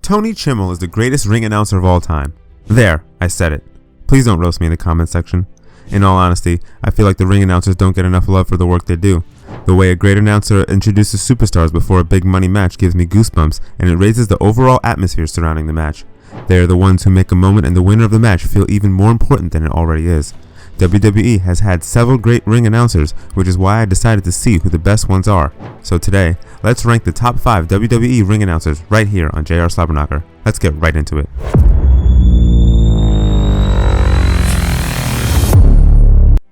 Tony Chimel is the greatest ring announcer of all time. There, I said it. Please don't roast me in the comment section. In all honesty, I feel like the ring announcers don't get enough love for the work they do. The way a great announcer introduces superstars before a big money match gives me goosebumps, and it raises the overall atmosphere surrounding the match. They are the ones who make a moment and the winner of the match feel even more important than it already is. WWE has had several great ring announcers, which is why I decided to see who the best ones are. So today, let's rank the top 5 WWE ring announcers right here on JRSlobberKnocker. Let's get right into it.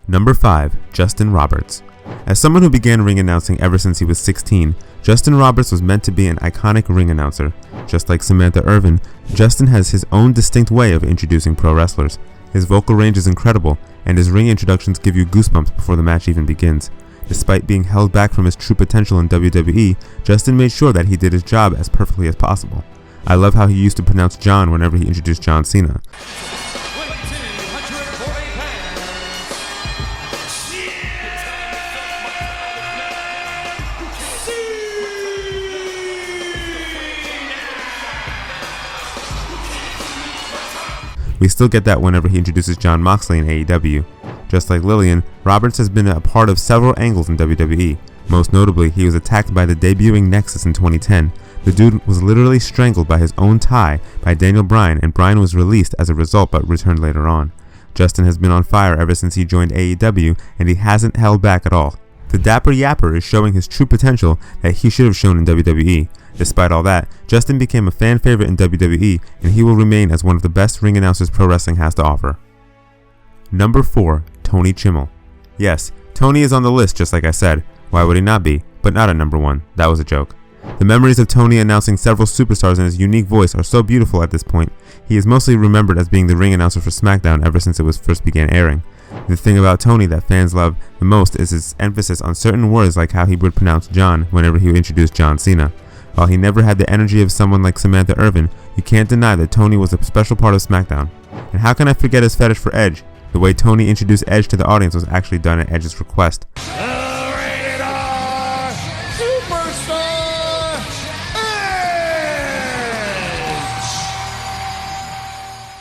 Number 5. Justin Roberts. As someone who began ring announcing ever since he was 16, Justin Roberts was meant to be an iconic ring announcer. Just like Samantha Irvin, Justin has his own distinct way of introducing pro wrestlers. His vocal range is incredible, and his ring introductions give you goosebumps before the match even begins. Despite being held back from his true potential in WWE, Justin made sure that he did his job as perfectly as possible. I love how he used to pronounce John whenever he introduced John Cena. We still get that whenever he introduces Jon Moxley in AEW. Just like Lillian, Roberts has been a part of several angles in WWE. Most notably, he was attacked by the debuting Nexus in 2010. The dude was literally strangled by his own tie by Daniel Bryan, and Bryan was released as a result but returned later on. Justin has been on fire ever since he joined AEW, and he hasn't held back at all. The Dapper Yapper is showing his true potential that he should have shown in WWE. Despite all that, Justin became a fan favorite in WWE, and he will remain as one of the best ring announcers pro wrestling has to offer. Number 4. Tony Chimel. Yes, Tony is on the list just like I said. Why would he not be? But not at number 1. That was a joke. The memories of Tony announcing several superstars in his unique voice are so beautiful at this point. He is mostly remembered as being the ring announcer for SmackDown ever since it was first began airing. The thing about Tony that fans love the most is his emphasis on certain words, like how he would pronounce John whenever he would introduce John Cena. While he never had the energy of someone like Samantha Irvin, you can't deny that Tony was a special part of SmackDown. And how can I forget his fetish for Edge? The way Tony introduced Edge to the audience was actually done at Edge's request. Rated R Superstar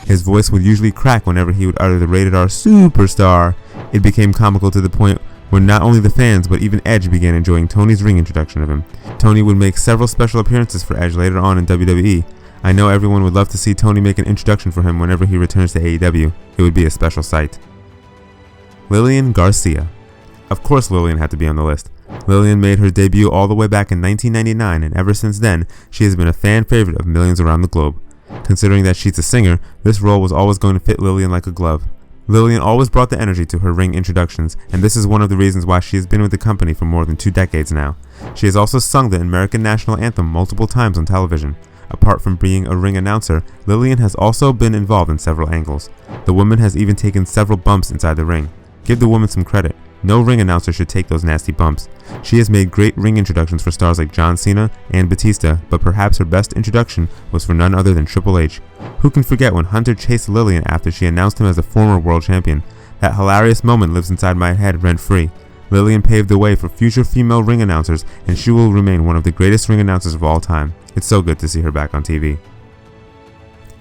Edge! His voice would usually crack whenever he would utter the Rated R Superstar. It became comical to the point where not only the fans but even Edge began enjoying Tony's ring introduction of him. Tony would make several special appearances for Edge later on in WWE. I know everyone would love to see Tony make an introduction for him whenever he returns to AEW. It would be a special sight. Lillian Garcia. Of course Lillian had to be on the list. Lillian made her debut all the way back in 1999, and ever since then, she has been a fan favorite of millions around the globe. Considering that she's a singer, this role was always going to fit Lillian like a glove. Lillian always brought the energy to her ring introductions, and this is one of the reasons why she has been with the company for more than 2 decades now. She has also sung the American National Anthem multiple times on television. Apart from being a ring announcer, Lillian has also been involved in several angles. The woman has even taken several bumps inside the ring. Give the woman some credit. No ring announcer should take those nasty bumps. She has made great ring introductions for stars like John Cena and Batista, but perhaps her best introduction was for none other than Triple H. Who can forget when Hunter chased Lillian after she announced him as a former world champion? That hilarious moment lives inside my head rent-free. Lillian paved the way for future female ring announcers, and she will remain one of the greatest ring announcers of all time. It's so good to see her back on TV.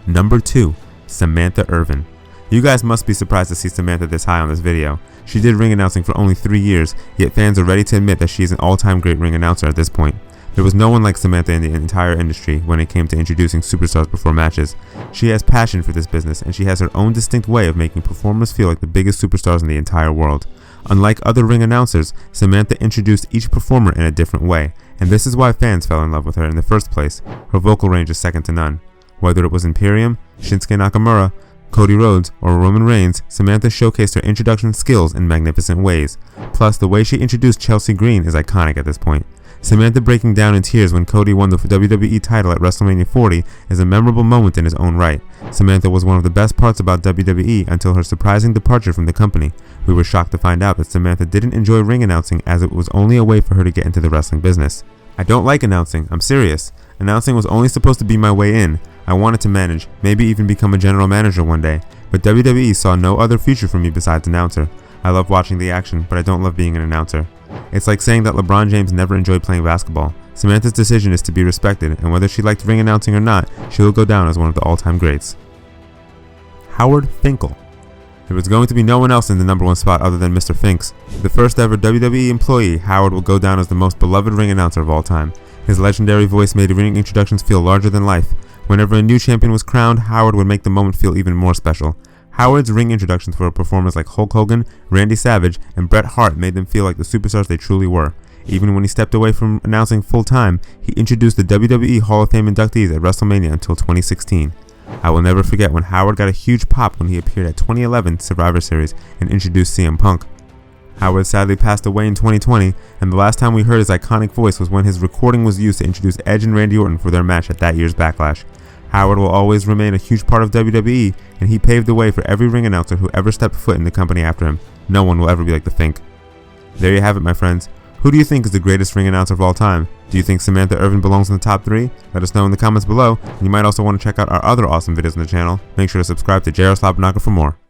Number 2. Samantha Irvin. You guys must be surprised to see Samantha this high on this video. She did ring announcing for only 3 years, yet fans are ready to admit that she is an all-time great ring announcer at this point. There was no one like Samantha in the entire industry when it came to introducing superstars before matches. She has passion for this business, and she has her own distinct way of making performers feel like the biggest superstars in the entire world. Unlike other ring announcers, Samantha introduced each performer in a different way, and this is why fans fell in love with her in the first place. Her vocal range is second to none. Whether it was Imperium, Shinsuke Nakamura, Cody Rhodes, or Roman Reigns, Samantha showcased her introduction skills in magnificent ways. Plus, the way she introduced Chelsea Green is iconic at this point. Samantha breaking down in tears when Cody won the WWE title at WrestleMania 40 is a memorable moment in his own right. Samantha was one of the best parts about WWE until her surprising departure from the company. We were shocked to find out that Samantha didn't enjoy ring announcing, as it was only a way for her to get into the wrestling business. I don't like announcing, I'm serious. Announcing was only supposed to be my way in. I wanted to manage, maybe even become a general manager one day, but WWE saw no other future for me besides announcer. I love watching the action, but I don't love being an announcer. It's like saying that LeBron James never enjoyed playing basketball. Samantha's decision is to be respected, and whether she liked ring announcing or not, she will go down as one of the all-time greats. Howard Finkel. There was going to be no one else in the number 1 spot other than Mr. Finks. The first ever WWE employee, Howard will go down as the most beloved ring announcer of all time. His legendary voice made ring introductions feel larger than life. Whenever a new champion was crowned, Howard would make the moment feel even more special. Howard's ring introductions for performers like Hulk Hogan, Randy Savage, and Bret Hart made them feel like the superstars they truly were. Even when he stepped away from announcing full-time, he introduced the WWE Hall of Fame inductees at WrestleMania until 2016. I will never forget when Howard got a huge pop when he appeared at 2011 Survivor Series and introduced CM Punk. Howard sadly passed away in 2020, and the last time we heard his iconic voice was when his recording was used to introduce Edge and Randy Orton for their match at that year's Backlash. Howard will always remain a huge part of WWE, and he paved the way for every ring announcer who ever stepped foot in the company after him. No one will ever be like the Fink. There you have it, my friends. Who do you think is the greatest ring announcer of all time? Do you think Samantha Irvin belongs in the top 3? Let us know in the comments below, and you might also want to check out our other awesome videos on the channel. Make sure to subscribe to JRSlobberKnocker for more.